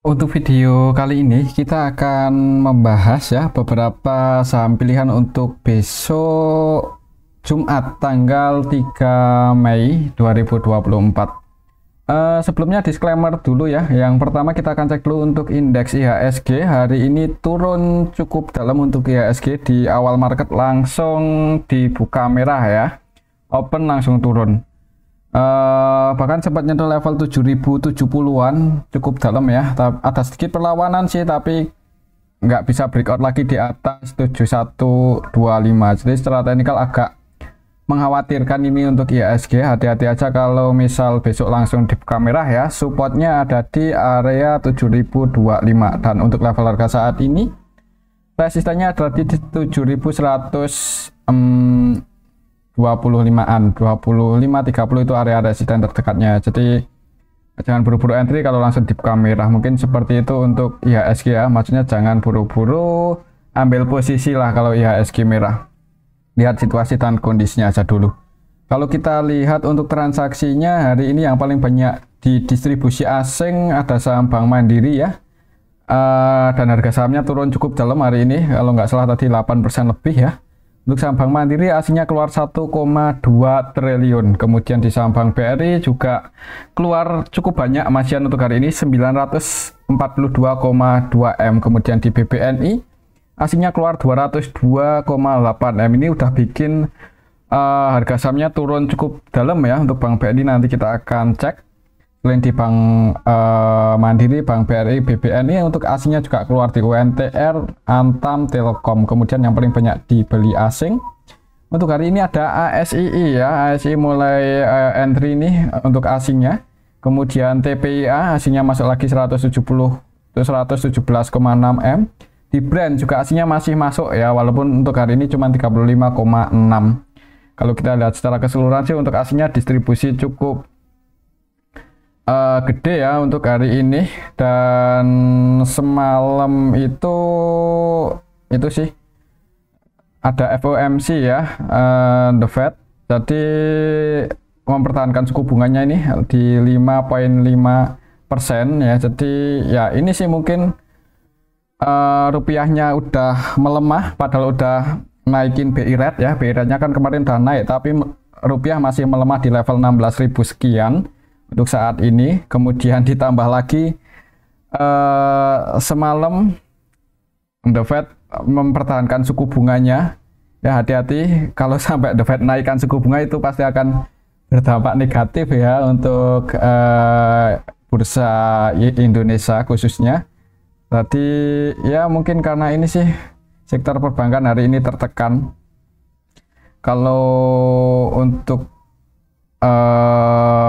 Untuk video kali ini kita akan membahas ya beberapa saham pilihan untuk besok Jumat tanggal 3 Mei 2024. Sebelumnya disclaimer dulu ya. Yang pertama kita akan cek dulu untuk indeks IHSG. Hari ini turun cukup dalam untuk IHSG, di awal market langsung dibuka merah ya. Open langsung turun. Bahkan sempat nyentuh level 7070-an, cukup dalam ya. Ada sedikit perlawanan sih, tapi nggak bisa breakout lagi di atas 7125. Jadi secara teknikal agak mengkhawatirkan ini untuk IHSG. Hati-hati aja kalau misal besok langsung dibuka merah ya. Supportnya ada di area 7025, dan untuk level harga saat ini resistannya ada di 7125-an, 25-30 itu area resisten terdekatnya. Jadi jangan buru-buru entry kalau langsung dibuka merah. Mungkin seperti itu untuk IHSG ya. Maksudnya jangan buru-buru ambil posisi lah kalau IHSG merah. Lihat situasi dan kondisinya aja dulu. Kalau kita lihat untuk transaksinya hari ini yang paling banyak di distribusi asing ada saham Bank Mandiri ya. Dan harga sahamnya turun cukup dalam hari ini. Kalau nggak salah tadi 8% lebih ya. Untuk saham Bank Mandiri aslinya keluar 1,2 triliun. Kemudian di saham Bank BRI juga keluar cukup banyak masihan untuk hari ini 942,2 M. Kemudian di BBNI aslinya keluar 202,8 M. Ini udah bikin harga sahamnya turun cukup dalam ya. Untuk Bank BRI nanti kita akan cek. Selain di Bank Mandiri, Bank BRI, BBNI untuk aslinya juga keluar di UNTR, Antam, Telkom. Kemudian yang paling banyak dibeli asing untuk hari ini ada ASII ya. ASII mulai entry nih untuk asingnya. Kemudian TPIA asingnya masuk lagi 117,6 M. Di Brand juga asingnya masih masuk ya, walaupun untuk hari ini cuma 35,6. Kalau kita lihat secara keseluruhan sih untuk asingnya distribusi cukup gede ya untuk hari ini. Dan semalam itu sih ada FOMC ya, The Fed, jadi mempertahankan suku bunganya ini di 5,5% ya. Jadi ya ini sih mungkin rupiahnya udah melemah, padahal udah naikin BI rate ya. BI rate-nya kan kemarin udah naik, tapi rupiah masih melemah di level 16.000 sekian untuk saat ini. Kemudian ditambah lagi semalam The Fed mempertahankan suku bunganya ya. Hati-hati kalau sampai The Fed naikkan suku bunga, itu pasti akan berdampak negatif ya untuk bursa Indonesia khususnya. Tadi ya mungkin karena ini sih sektor perbankan hari ini tertekan. Kalau untuk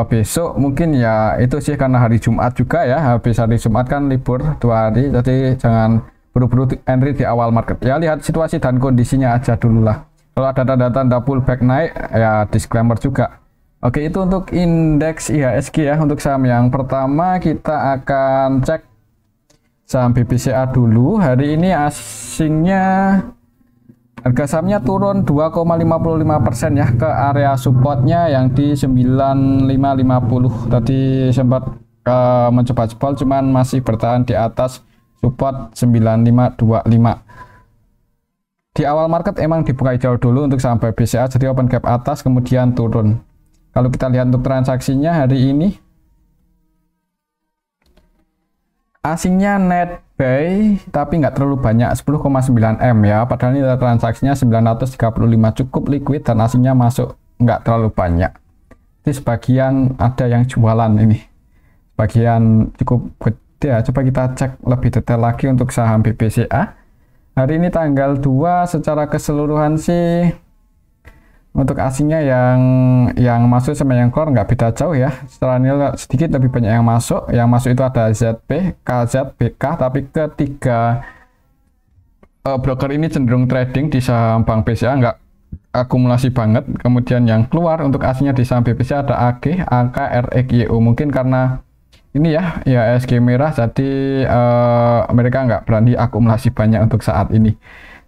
besok mungkin ya itu sih karena hari Jumat juga ya. Habis hari Jumat kan libur 2 hari, jadi jangan buru-buru entry di awal market ya. Lihat situasi dan kondisinya aja dulu lah. Kalau ada tanda-tanda pullback naik ya disclaimer juga. Oke, itu untuk indeks IHSG ya. Untuk saham yang pertama kita akan cek saham BBCA dulu. Hari ini asingnya harga sahamnya turun 2,55% ya ke area supportnya yang di 9550. Tadi sempat mencoba jebol, cuman masih bertahan di atas support 9525. Di awal market emang dibuka hijau dulu untuk saham BBCA, jadi open gap atas kemudian turun. Kalau kita lihat untuk transaksinya hari ini asingnya net buy tapi nggak terlalu banyak, 10,9 M ya. Padahal ini transaksinya 935, cukup liquid dan asingnya masuk nggak terlalu banyak. Jadi sebagian ada yang jualan ini, sebagian cukup gede ya. Coba kita cek lebih detail lagi untuk saham BBCA. Hari ini tanggal 2 secara keseluruhan sih untuk asingnya yang masuk sama yang keluar nggak beda jauh ya. Setelah nilai sedikit lebih banyak yang masuk. Yang masuk itu ada ZP, KZ, BK, tapi ketiga broker ini cenderung trading di saham Bank BCA, nggak akumulasi banget. Kemudian yang keluar untuk asingnya di saham BBCA ada AG, AK, RXYU. Mungkin karena ini ya IHSG merah, jadi mereka nggak berani akumulasi banyak untuk saat ini.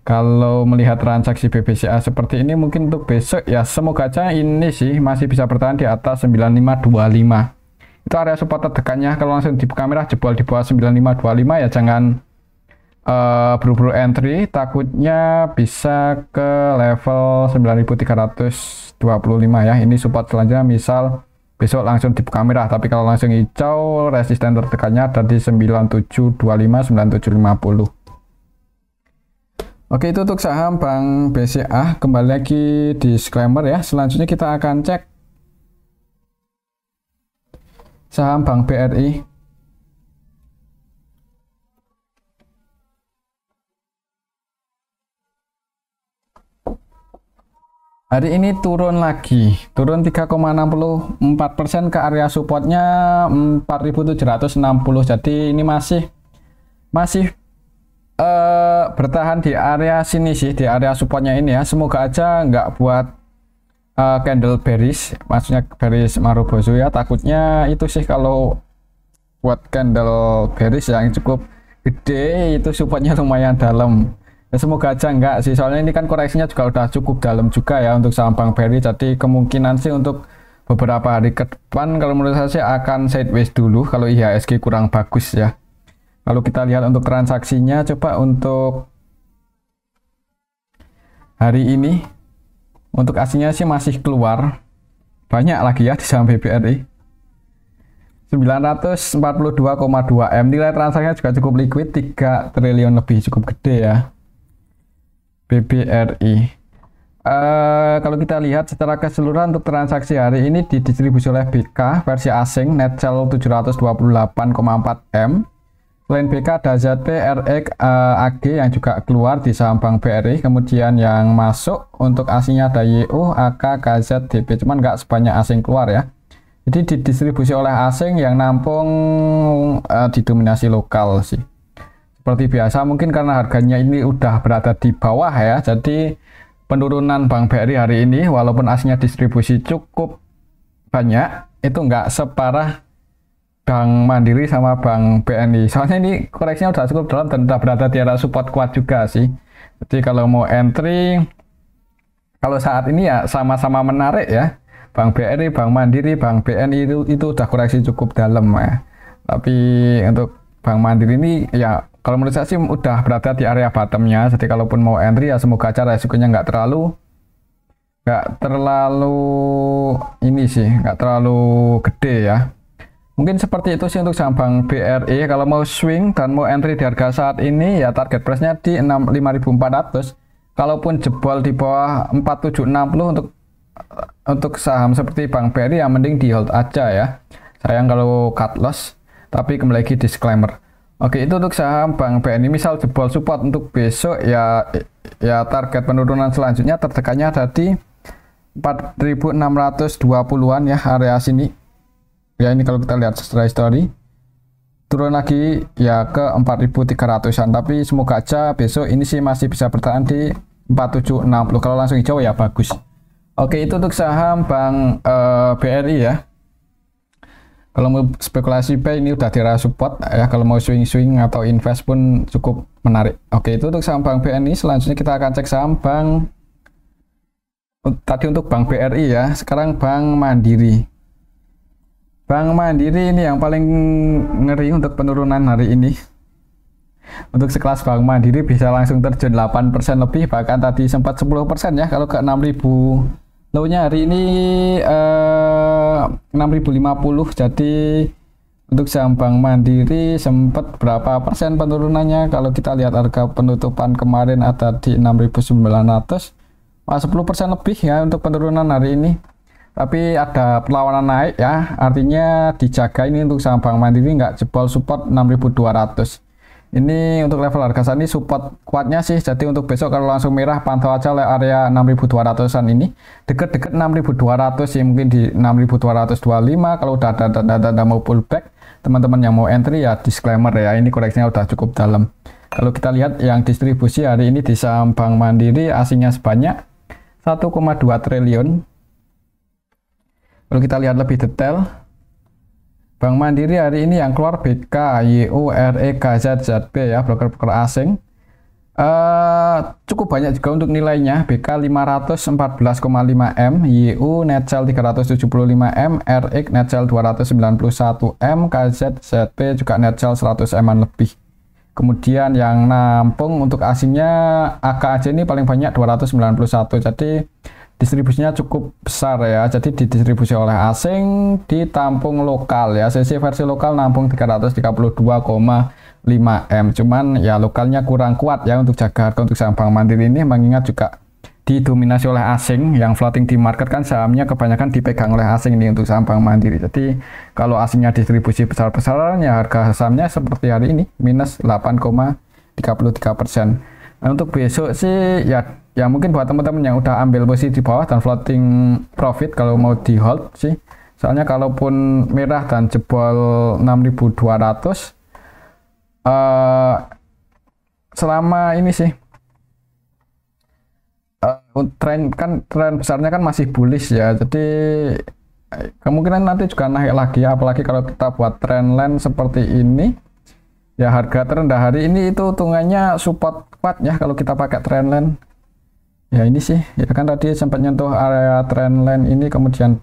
Kalau melihat transaksi BBCA seperti ini, mungkin untuk besok ya semoga aja ini sih masih bisa bertahan di atas 9525. Itu area support terdekatnya. Kalau langsung dibuka merah jebol di bawah 9525 ya jangan buru-buru entry, takutnya bisa ke level 9325 ya. Ini support selanjutnya misal besok langsung dibuka merah, tapi kalau langsung hijau resisten terdekatnya ada di 9725 9750. Oke, itu untuk saham Bank BCA. Kembali lagi disclaimer ya. Selanjutnya kita akan cek saham Bank BRI. Hari ini turun lagi, turun 3,64% ke area supportnya 4.760. Jadi ini masih bertahan di area sini sih, di area supportnya ini ya. Semoga aja nggak buat candle bearish, maksudnya bearish Marubozu ya. Takutnya itu sih kalau buat candle bearish yang cukup gede itu supportnya lumayan dalam. Ya, semoga aja enggak sih, soalnya ini kan koreksinya juga udah cukup dalam juga ya untuk saham Bank BRI. Jadi kemungkinan sih untuk beberapa hari ke depan kalau menurut saya sih akan sideways dulu kalau IHSG kurang bagus ya. Kalau kita lihat untuk transaksinya, coba untuk hari ini untuk aslinya sih masih keluar banyak lagi ya di saham BBRI, 942,2 M. Nilai transaksinya juga cukup liquid, 3 triliun lebih, cukup gede ya BBRI. Kalau kita lihat secara keseluruhan untuk transaksi hari ini didistribusi oleh BK versi asing, net sell 728,4 M. Selain BK ada ZP, RX, AG yang juga keluar di saham Bank BRI. Kemudian yang masuk untuk asingnya ada YO, AK, KZ, DP, cuman nggak sebanyak asing keluar ya. Jadi didistribusi oleh asing, yang nampung didominasi lokal sih. Seperti biasa, mungkin karena harganya ini udah berada di bawah ya, jadi penurunan Bank BRI hari ini walaupun aslinya distribusi cukup banyak, itu nggak separah Bank Mandiri sama Bank BNI. Soalnya ini koreksinya udah cukup dalam dan udah berada di area support kuat juga sih. Jadi kalau mau entry, kalau saat ini ya sama-sama menarik ya. Bank BRI, Bank Mandiri, Bank BNI itu udah koreksi cukup dalam ya. Tapi untuk Bank Mandiri ini ya kalau menurut saya sih udah berada di area bottomnya. Jadi kalaupun mau entry ya semoga aja resikonya nggak terlalu ini sih, nggak terlalu gede ya. Mungkin seperti itu sih untuk saham Bank BRI. Kalau mau swing dan mau entry di harga saat ini ya target price-nya di 5.400. Kalaupun jebol di bawah 4760 untuk saham seperti Bank BRI ya mending di hold aja ya. Sayang kalau cut loss. Tapi kembali lagi disclaimer. Oke, itu untuk saham Bank BNI. Misal jebol support untuk besok ya target penurunan selanjutnya terdekatnya ada di 4.620-an ya, area sini. Ya ini kalau kita lihat secara history turun lagi ya ke 4.300-an, tapi semoga aja besok ini sih masih bisa bertahan di 4760. Kalau langsung hijau ya bagus. Oke, itu untuk saham Bank BRI ya. Kalau mau spekulasi buy ini udah di area support ya, kalau mau swing atau invest pun cukup menarik. Oke, itu untuk saham Bank BNI. Selanjutnya kita akan cek saham Bank, tadi untuk Bank BRI ya, sekarang Bank Mandiri. Bank Mandiri ini yang paling ngeri untuk penurunan hari ini. Untuk sekelas Bank Mandiri bisa langsung terjun 8% lebih, bahkan tadi sempat 10% ya kalau ke 6.000. Low-nya hari ini 6.050. Jadi untuk saham Bank Mandiri sempat berapa persen penurunannya? Kalau kita lihat harga penutupan kemarin ada di 6.900, 10% lebih ya untuk penurunan hari ini. Tapi ada perlawanan naik ya, artinya dijaga ini untuk saham Bank Mandiri nggak jebol support 6.200. Ini untuk level harga saat ini support kuatnya sih. Jadi untuk besok kalau langsung merah pantau aja area 6.200-an ini. Deket-deket 6.200 sih, mungkin di 6.225. Kalau udah ada mau pullback, teman-teman yang mau entry ya disclaimer ya, ini koreksinya udah cukup dalam. Kalau kita lihat yang distribusi hari ini di saham Bank Mandiri asingnya sebanyak 1,2 triliun. Kalau kita lihat lebih detail, Bank Mandiri hari ini yang keluar BK, YU, RE, KZ, ZB ya, broker-broker asing. Cukup banyak juga untuk nilainya. BK 514,5 M, YU net sell 375 M, RX net sell 291 M, KZ ZP juga net sell 100 M lebih. Kemudian yang nampung untuk asingnya AKAJ ini paling banyak 291. Jadi distribusinya cukup besar ya. Jadi didistribusi oleh asing, ditampung lokal ya. CC versi lokal nampung 332,5 M. Cuman ya lokalnya kurang kuat ya untuk jaga harga untuk saham Bank Mandiri ini, mengingat juga didominasi oleh asing. Yang floating di market kan sahamnya kebanyakan dipegang oleh asing ini untuk saham Bank Mandiri. Jadi kalau asingnya distribusi besar-besaran ya harga sahamnya seperti hari ini minus 8,33%. Nah, untuk besok sih ya mungkin buat teman-teman yang udah ambil posisi di bawah dan floating profit kalau mau di hold sih. Soalnya kalaupun merah dan jebol 6.200 selama ini sih tren besarnya kan masih bullish ya, jadi kemungkinan nanti juga naik lagi, apalagi kalau kita buat trendline seperti ini ya. Harga terendah hari ini itu hitungannya support kuat ya kalau kita pakai trendline ya. Ini sih ya kan tadi sempat nyentuh area trendline ini, kemudian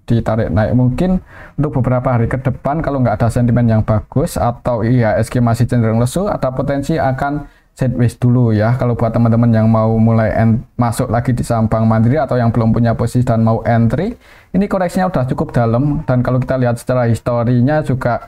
ditarik naik. Mungkin untuk beberapa hari ke depan kalau nggak ada sentimen yang bagus atau IHSG masih cenderung lesu, ada potensi akan sideways dulu ya. Kalau buat teman-teman yang mau mulai masuk lagi di saham Bank Mandiri atau yang belum punya posisi dan mau entry, ini koreksinya udah cukup dalam, dan kalau kita lihat secara historinya juga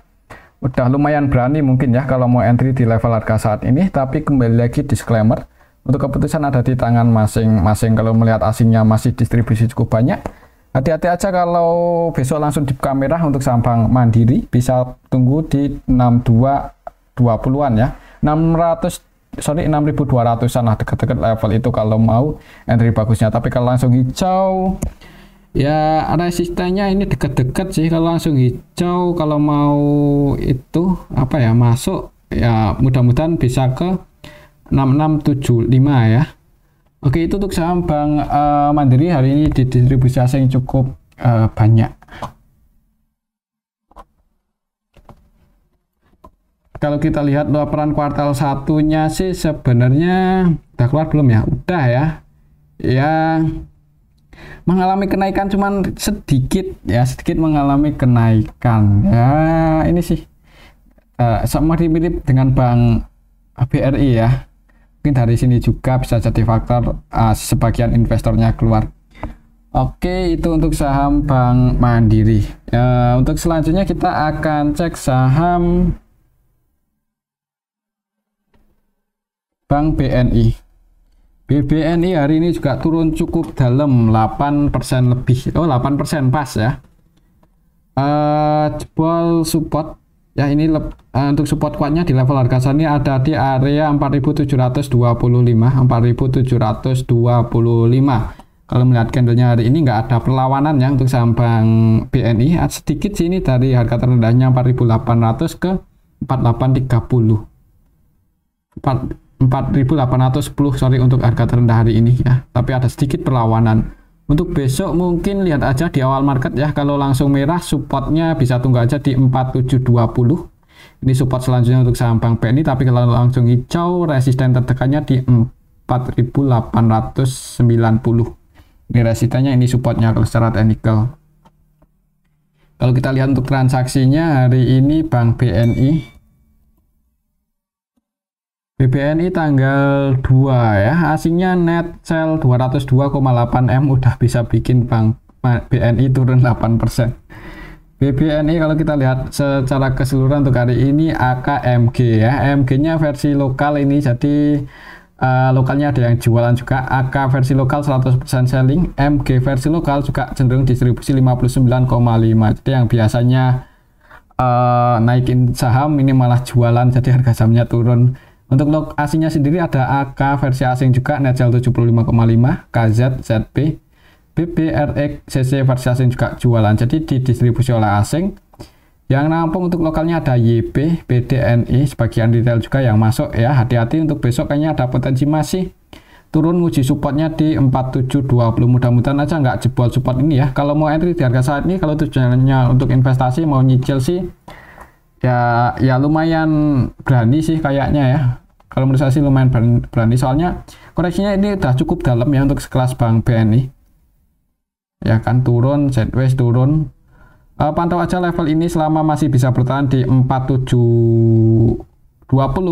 udah lumayan berani mungkin ya kalau mau entry di level harga saat ini. Tapi kembali lagi disclaimer, untuk keputusan ada di tangan masing-masing. Kalau melihat asingnya masih distribusi cukup banyak, hati-hati aja kalau besok langsung dibuka merah untuk saham Bank Mandiri. Bisa tunggu di 6220-an ya, 6.200-an lah, dekat-dekat level itu kalau mau entry bagusnya. Tapi kalau langsung hijau ya resistennya ini dekat-dekat sih. Kalau langsung hijau, kalau mau itu apa ya, masuk ya mudah-mudahan bisa ke 6675 ya. Oke, itu untuk saham Bank Mandiri hari ini di distribusi asing cukup banyak. Kalau kita lihat laporan kuartal satunya sih sebenarnya udah keluar belum ya? Udah ya. Ya mengalami kenaikan cuman sedikit ya, sedikit mengalami kenaikan. Ya ini sih sama mirip dengan Bank BRI ya. Mungkin dari sini juga bisa jadi faktor sebagian investornya keluar. Oke, itu untuk saham Bank Mandiri. Untuk selanjutnya kita akan cek saham Bank BNI. BBNI hari ini juga turun cukup dalam, 8% lebih. 8% pas ya. Jebol support ya, ini untuk support kuatnya di level harga saat ini ada di area 4.725, 4.725. Kalau melihat candlenya hari ini nggak ada perlawanan ya untuk saham Bank BNI. Sedikit sih ini dari harga terendahnya 4.800 ke 4.810. 4.810 sorry untuk harga terendah hari ini ya, tapi ada sedikit perlawanan. Untuk besok mungkin lihat aja di awal market ya. Kalau langsung merah supportnya bisa tunggu aja di 4720. Ini support selanjutnya untuk saham Bank BNI. Tapi kalau langsung hijau resisten tertekannya di 4.890. Ini resistennya, ini supportnya kalau secara teknikal. Kalau kita lihat untuk transaksinya hari ini Bank BNI tanggal 2 ya, asingnya net sell 202,8 M, udah bisa bikin Bank BNI turun 8%. BBNI kalau kita lihat secara keseluruhan untuk hari ini AKMG ya, MG nya versi lokal ini, jadi lokalnya ada yang jualan juga. AK versi lokal 100% selling, MG versi lokal juga cenderung distribusi 59,5. Jadi yang biasanya naikin saham ini malah jualan, jadi harga sahamnya turun. Untuk log asingnya sendiri ada AK versi asing juga net sell 75,5, KZ, ZP, BBRX, CC versi asing juga jualan, jadi didistribusi oleh asing. Yang nampung untuk lokalnya ada YB, BDNI, sebagian retail juga yang masuk ya. Hati-hati untuk besok kayaknya ada potensi masih turun, uji supportnya di 4720. Mudah-mudahan aja nggak jebol support ini ya. Kalau mau entry di harga saat ini, kalau tujuannya untuk investasi mau nyicil sih ya lumayan berani sih kayaknya ya. Kalau menurut saya sih lumayan berani, soalnya koreksinya ini udah cukup dalam ya untuk sekelas Bank BNI. Ya kan, turun, sideways turun. Pantau aja level ini selama masih bisa bertahan di 4720,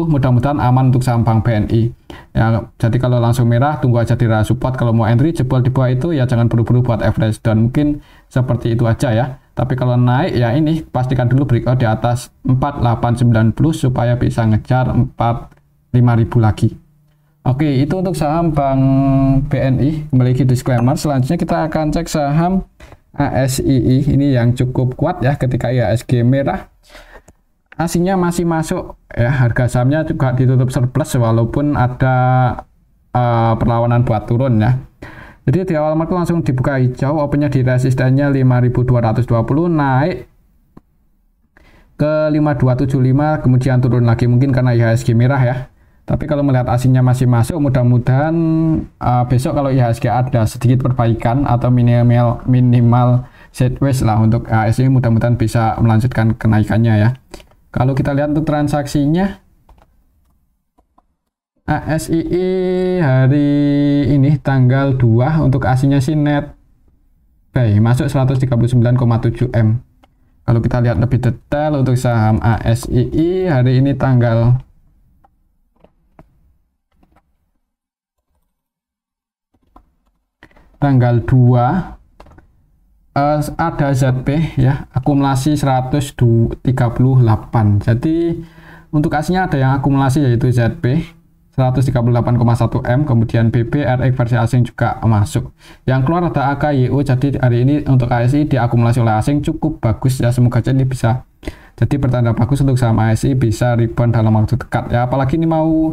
mudah-mudahan aman untuk saham Bank BNI. Ya, jadi kalau langsung merah tunggu aja di area support. Kalau mau entry jebol di bawah itu ya jangan buru-buru buat average down. Mungkin seperti itu aja ya. Tapi kalau naik ya ini pastikan dulu breakout di atas 4890 supaya bisa ngejar 45.000 lagi. Oke, itu untuk saham Bank BNI. Kembali ke disclaimer. Selanjutnya kita akan cek saham ASII. Ini yang cukup kuat ya ketika IHSG merah. Aslinya masih masuk ya, harga sahamnya juga ditutup surplus walaupun ada perlawanan buat turun ya. Jadi di awal market langsung dibuka hijau, opennya di resistennya 5220, naik ke 5275, kemudian turun lagi mungkin karena IHSG merah ya. Tapi kalau melihat aslinya masih masuk, mudah-mudahan besok kalau IHSG ada sedikit perbaikan atau minimal sideways lah untuk ASI, mudah-mudahan bisa melanjutkan kenaikannya ya. Kalau kita lihat untuk transaksinya, ASII hari ini tanggal 2 untuk aslinya sih net buy masuk 139,7 M. Kalau kita lihat lebih detail untuk saham ASII hari ini tanggal tanggal 2 ada ZP ya, akumulasi 138. Jadi untuk aslinya ada yang akumulasi yaitu ZP 138,1 M, kemudian BB RX versi asing juga masuk. Yang keluar ada AKYU, jadi hari ini untuk ASI diakumulasi oleh asing cukup bagus ya, semoga ini bisa jadi pertanda bagus untuk saham ASI bisa rebound dalam waktu dekat ya, apalagi ini mau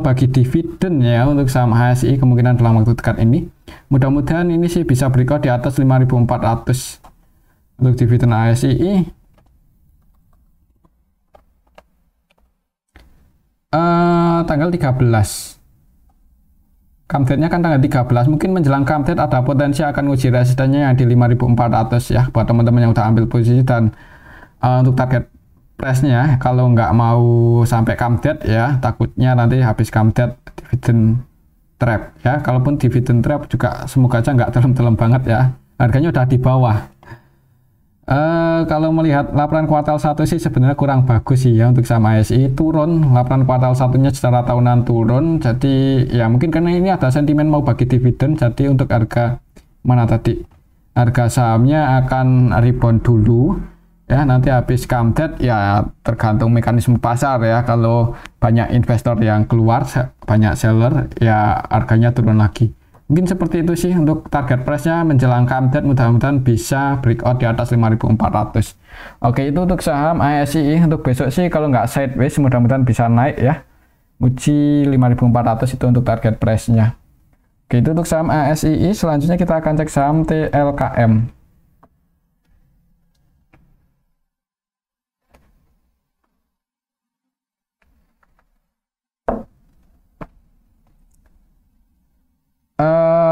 bagi dividen ya untuk saham ASI kemungkinan dalam waktu dekat ini. Mudah-mudahan ini sih bisa breakout di atas 5.400 untuk dividen ASI. Tanggal 13 Camdate-nya kan tanggal 13, mungkin menjelang Camdate ada potensi akan uji resistennya yang di 5.400 ya buat teman-teman yang udah ambil posisi. Dan untuk target price-nya kalau nggak mau sampai Camdate ya, takutnya nanti habis Camdate dividen trap ya. Kalaupun dividen trap juga semoga aja nggak dalam-dalam banget ya, harganya udah di bawah. Kalau melihat laporan kuartal 1 sih sebenarnya kurang bagus sih ya untuk saham ASI, turun laporan kuartal satunya secara tahunan turun. Jadi ya mungkin karena ini ada sentimen mau bagi dividen, jadi untuk harga mana tadi harga sahamnya akan rebound dulu ya, nanti habis Camdate ya tergantung mekanisme pasar ya. Kalau banyak investor yang keluar, banyak seller ya harganya turun lagi. Mungkin seperti itu sih untuk target price-nya menjelang Camdate, mudah-mudahan bisa breakout di atas 5.400. Oke, itu untuk saham ASI. Untuk besok sih kalau nggak sideways mudah-mudahan bisa naik ya, uji 5.400 itu untuk target price-nya. Oke, itu untuk saham ASI. Selanjutnya kita akan cek saham TLKM.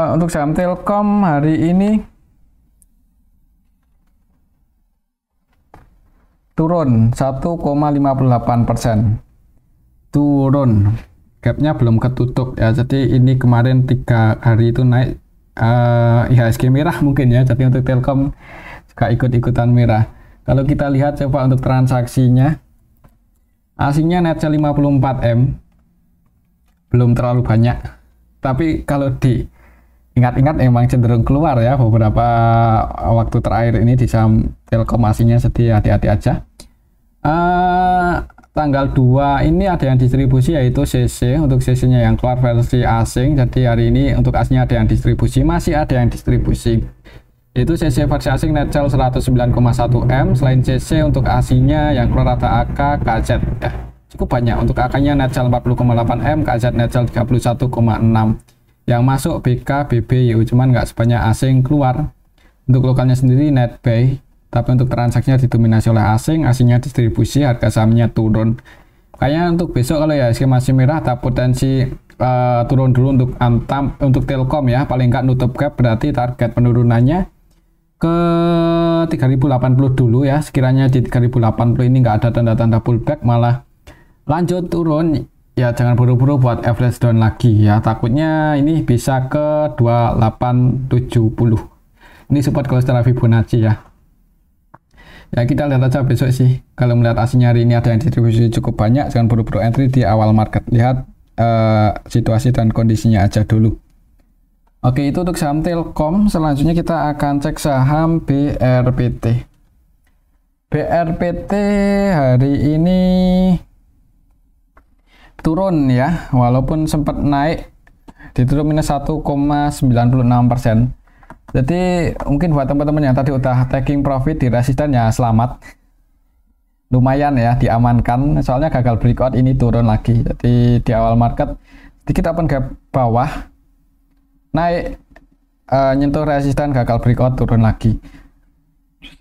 Untuk saham Telkom hari ini turun 1,58%, turun, gapnya belum ketutup ya. Jadi ini kemarin 3 hari itu naik IHSG merah mungkin ya, jadi untuk Telkom juga ikut-ikutan merah. Kalau kita lihat coba untuk transaksinya, aslinya net 54 M, belum terlalu banyak. Tapi kalau ingat-ingat emang cenderung keluar ya beberapa waktu terakhir ini di saham Telkom aslinya, sedih, hati-hati aja. Tanggal 2 ini ada yang distribusi yaitu CC, untuk CC-nya yang keluar versi asing. Jadi hari ini untuk aslinya ada yang distribusi, masih ada yang distribusi. Itu CC versi asing net sell 109,1 M. Selain CC untuk aslinya yang keluar ada AK, KZ ya. Cukup banyak. Untuk AK-nya net sell 40,8 M, KZ net sell 31,6. Yang masuk BK, BB, YU, cuman nggak sebanyak asing keluar. Untuk lokalnya sendiri net buy, tapi untuk transaksinya didominasi oleh asing, asingnya distribusi, harga sahamnya turun. Kayaknya untuk besok kalau ya masih merah, ada potensi turun dulu untuk Antam, untuk Telkom ya, paling nggak nutup gap, berarti target penurunannya ke 3080 dulu ya. Sekiranya di 3080 ini nggak ada tanda-tanda pullback, malah lanjut turun ya jangan buru-buru buat average down lagi ya, takutnya ini bisa ke 2870. Ini support kalau secara Fibonacci ya. Ya kita lihat aja besok sih. Kalau melihat aslinya hari ini ada yang distribusi cukup banyak, jangan buru-buru entry di awal market. Lihat situasi dan kondisinya aja dulu. Oke, itu untuk saham Telkom. Selanjutnya kita akan cek saham BRPT. BRPT hari ini turun ya, walaupun sempat naik diturun minus 1,96%. Jadi mungkin buat teman-teman yang tadi udah taking profit di resisten ya selamat, lumayan ya diamankan, soalnya gagal breakout ini turun lagi. Jadi di awal market sedikit open gap bawah, naik nyentuh resisten, gagal breakout, turun lagi.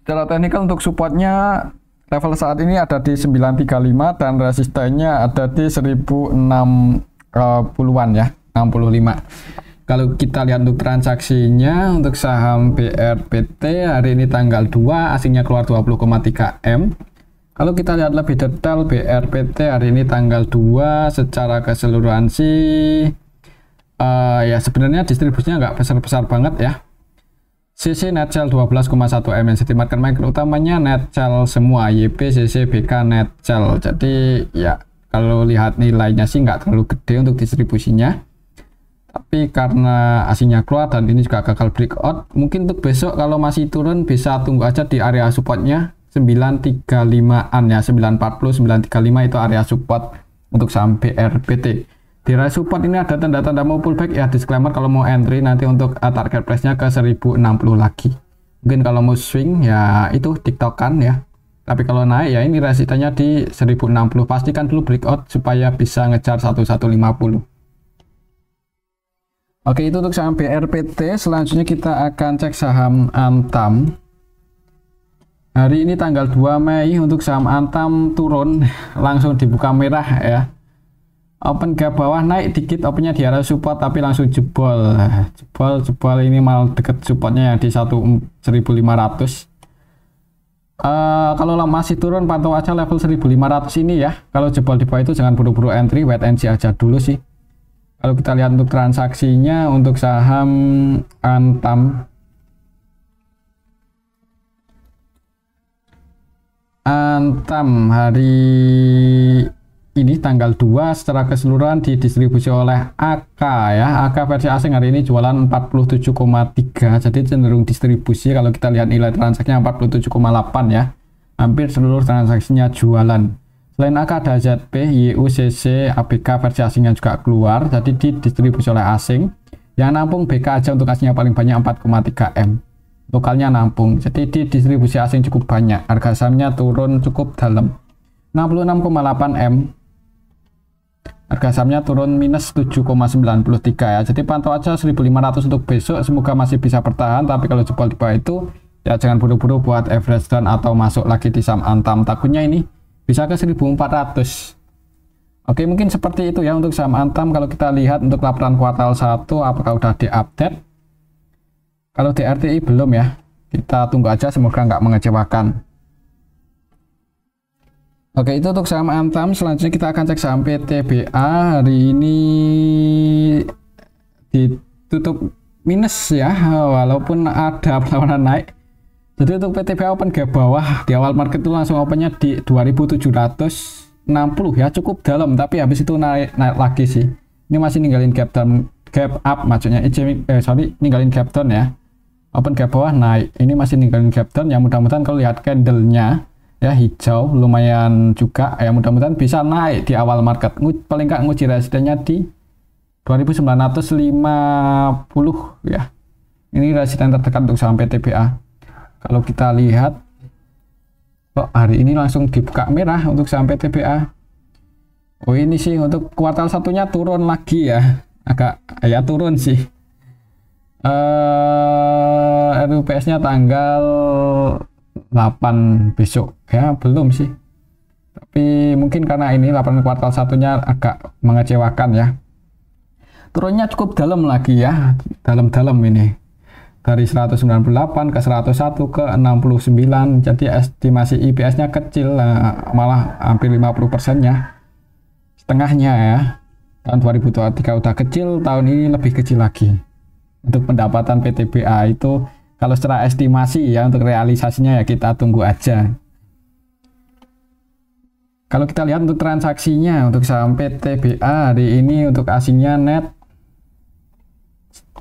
Secara teknikal untuk supportnya level saat ini ada di 935 dan resistennya ada di 1060-an ya, 65. Kalau kita lihat untuk transaksinya, untuk saham BRPT hari ini tanggal 2, asingnya keluar 20,3 M. Kalau kita lihat lebih detail BRPT hari ini tanggal 2, secara keseluruhan sih ya sebenarnya distribusinya nggak besar-besar banget ya. CC net sell 12,1 M, yang market maker utamanya net sell semua, YP, CC, BK net sell. Jadi ya kalau lihat nilainya sih nggak terlalu gede untuk distribusinya. Tapi karena aslinya keluar dan ini juga gagal breakout, mungkin untuk besok kalau masih turun bisa tunggu aja di area supportnya 935-an ya, 940, 935 itu area support untuk saham BRPT. Di area support ini ada tanda-tanda mau pullback ya, disclaimer kalau mau entry nanti untuk target price-nya ke 1060 lagi. Mungkin kalau mau swing ya itu tiktokan ya. Tapi kalau naik ya ini resistennya di 1060, pastikan dulu breakout supaya bisa ngejar 1150. Oke, itu untuk saham BRPT. Selanjutnya kita akan cek saham Antam. Hari ini tanggal 2 Mei untuk saham Antam turun, langsung dibuka merah ya. Open gap bawah, naik dikit, opennya di area support tapi langsung jebol. Jebol ini malah deket supportnya yang di 1500. Kalau masih turun pantau aja level 1500 ini ya. Kalau jebol di bawah itu jangan buru-buru entry, wait and see aja dulu sih. Kalau kita lihat untuk transaksinya, untuk saham Antam hari ini tanggal 2 secara keseluruhan didistribusi oleh AK ya. AK versi asing hari ini jualan 47,3, jadi cenderung distribusi. Kalau kita lihat nilai transaksinya 47,8 ya, hampir seluruh transaksinya jualan. Selain AK ada ZP, YUCC, ABK versi asingnya juga keluar, jadi didistribusi oleh asing. Yang nampung BK aja untuk asingnya paling banyak 4,3 M. Lokalnya nampung, jadi didistribusi asing cukup banyak. Harga sahamnya turun cukup dalam, 66,8 M. Harga sahamnya turun minus 7,93 ya. Jadi pantau aja 1500 untuk besok, semoga masih bisa bertahan. Tapi kalau jebol di bawah itu ya jangan buru-buru buat average down atau masuk lagi di saham Antam, takutnya ini bisa ke 1400. Oke, mungkin seperti itu ya untuk saham Antam. Kalau kita lihat untuk laporan kuartal 1 apakah udah diupdate? Kalau di RTI belum ya, kita tunggu aja, semoga nggak mengecewakan. Oke, itu untuk saham Antam. Selanjutnya kita akan cek saham PTBA. Hari ini ditutup minus ya, walaupun ada perlawanan naik. Jadi untuk PTBA open gap bawah, di awal market itu langsung opennya di 2760 ya, cukup dalam, tapi habis itu naik lagi sih. Ini masih ninggalin gap down, gap up maksudnya, ninggalin gap down ya. Open gap bawah naik, ini masih ninggalin gap down ya. Mudah-mudahan kalau lihat candlenya ya hijau lumayan juga ya, mudah-mudahan bisa naik di awal market. Paling nggak nguji resistennya di 2950 ya. Ini resisten terdekat untuk saham PTBA. Kalau kita lihat kok hari ini langsung dibuka merah untuk saham PTBA. Oh, ini sih untuk kuartal satunya turun lagi ya, agak ya turun sih. RUPS-nya tanggal 8 besok ya, belum sih, tapi mungkin karena ini laporan kuartal satunya agak mengecewakan ya. Turunnya cukup dalam lagi ya, dalam-dalam ini dari 198 ke 101 ke 69, jadi estimasi IPS nya kecil, malah hampir 50% nya. setengahnya ya. Tahun 2023 udah kecil, tahun ini lebih kecil lagi. Untuk pendapatan PTBA itu kalau secara estimasi ya, untuk realisasinya ya kita tunggu aja. Kalau kita lihat untuk transaksinya, untuk saham PTBA hari ini untuk asingnya net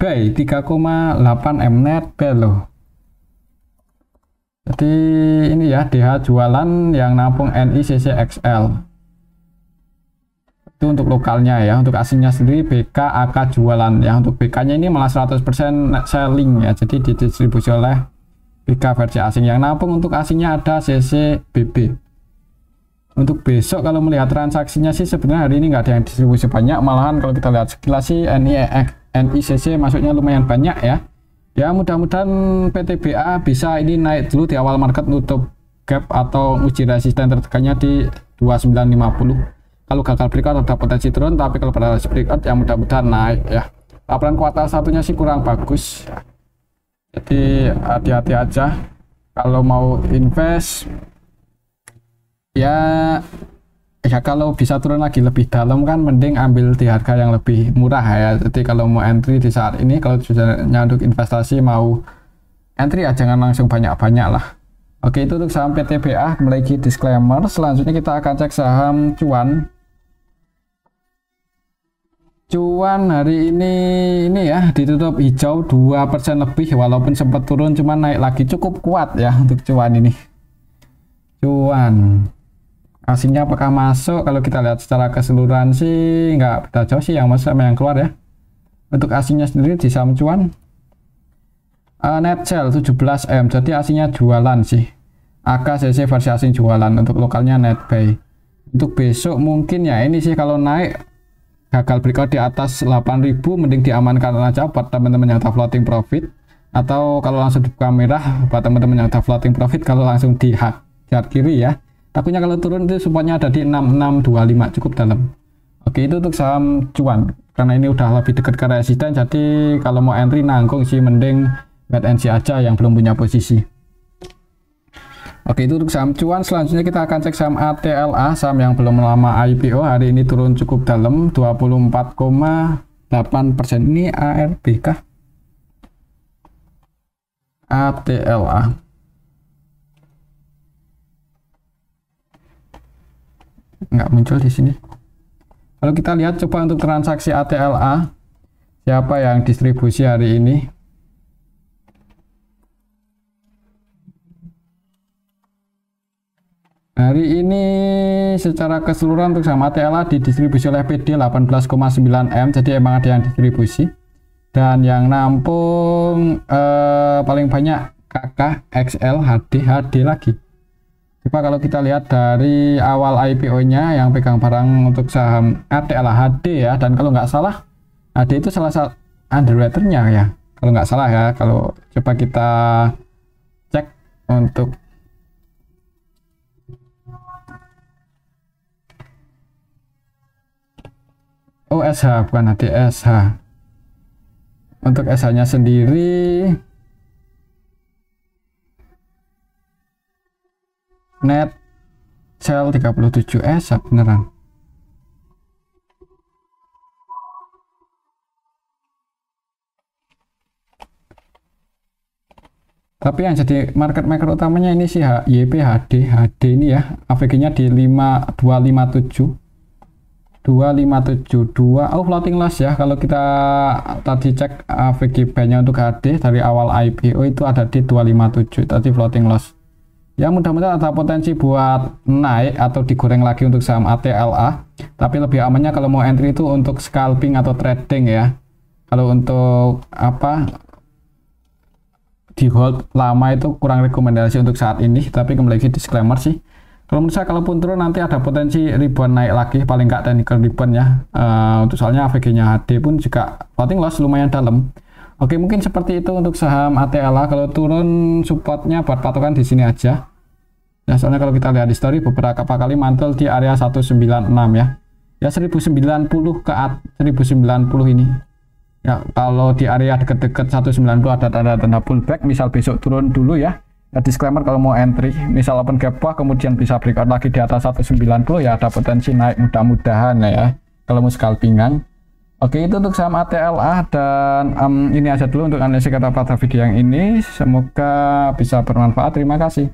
buy 3,8 M net buy loh. Jadi ini ya, DH jualan yang nampung NICCXL. Itu untuk lokalnya ya. Untuk asingnya sendiri BK AK jualan ya. Untuk BK nya ini malah 100% net selling ya, jadi didistribusi oleh BK versi asing. Yang nampung untuk asingnya ada CCBB. Untuk besok kalau melihat transaksinya sih sebenarnya hari ini nggak ada yang distribusi banyak, malahan kalau kita lihat sekilas sih NICC masuknya lumayan banyak ya. Ya mudah-mudahan PTBA bisa ini naik dulu di awal market, nutup gap atau uji resisten tertekannya di 2950. Kalau gagal breakout ada potensi turun, tapi kalau pada breakout ya mudah-mudahan naik ya. Laporan kuartal satunya sih kurang bagus, jadi hati-hati aja kalau mau invest ya. Kalau bisa turun lagi lebih dalam kan mending ambil di harga yang lebih murah ya. Jadi kalau mau entry di saat ini, kalau sudah untuk investasi mau entry ya jangan langsung banyak-banyak lah. Oke, itu untuk saham PTBA. Memiliki disclaimer. Selanjutnya kita akan cek saham cuan. Cuan hari ini ya ditutup hijau 2% lebih, walaupun sempat turun cuman naik lagi cukup kuat ya untuk cuan ini. Cuan asingnya apakah masuk? Kalau kita lihat secara keseluruhan sih nggak beda jauh sih yang masuk sama yang keluar ya. Untuk asingnya sendiri di saham cuan net sell 17 M, jadi asingnya jualan sih. AKCC versi asing jualan, untuk lokalnya net buy. Untuk besok mungkin ya ini sih kalau naik gagal breakout di atas 8.000 mending diamankan aja buat teman-teman yang ada floating profit, atau kalau langsung dibuka merah buat teman-teman yang ada floating profit kalau langsung di hard kiri ya. Takutnya kalau turun itu supportnya ada di 6625, cukup dalam. Oke, itu untuk saham cuan karena ini udah lebih dekat ke resisten, jadi kalau mau entry nanggung sih mending wait and see aja yang belum punya posisi. Oke, itu untuk saham cuan. Selanjutnya kita akan cek saham ATLA, saham yang belum lama IPO. Hari ini turun cukup dalam 24,8%. Ini ARB kah? ATLA nggak muncul di sini. Kalau kita lihat coba untuk transaksi ATLA, siapa yang distribusi hari ini? Hari ini secara keseluruhan untuk saham ATLA didistribusi oleh PD 18,9 M, jadi emang ada yang distribusi. Dan yang nampung paling banyak KK, XL, HD lagi. Coba kalau kita lihat dari awal IPO-nya yang pegang barang untuk saham ATLA HD ya, dan kalau nggak salah HD itu salah satu underwriter-nya ya, kalau nggak salah ya. Kalau coba kita cek untuk SH, bukan HD, SH. Untuk SH-nya sendiri net sell 37 SH beneran. Tapi yang jadi market maker utamanya ini sih YPHD. HD ini ya, AVG-nya di 257.2 floating loss ya. Kalau kita tadi cek AVG nya untuk HD dari awal IPO itu ada di 257, tadi floating loss. Ya mudah-mudahan ada potensi buat naik atau digoreng lagi untuk saham ATLA. Tapi lebih amannya kalau mau entry itu untuk scalping atau trading ya. Kalau untuk di hold lama itu kurang rekomendasi untuk saat ini. Tapi kembali lagi disclaimer sih, kalau menurut saya kalaupun turun nanti ada potensi rebound naik lagi, paling nggak technical rebound ya. Untuk soalnya AVG-nya HD pun juga floating loss lumayan dalam. Oke, mungkin seperti itu untuk saham ATLA. Kalau turun supportnya buat patokan di sini aja. Ya, soalnya kalau kita lihat di story beberapa kali mantul di area 196 ya. Ya 1090 ke 1090 ini. Ya, kalau di area deket-deket 190 ada tanda-tanda pullback, misal besok turun dulu ya. Disclaimer, kalau mau entry misal open gap bawah kemudian bisa breakout lagi di atas 190 ya ada potensi naik mudah-mudahan ya kalau mau scalpingan. Oke, itu untuk saham ATLA dan ini aja dulu untuk analisis kata pada video yang ini, semoga bisa bermanfaat. Terima kasih.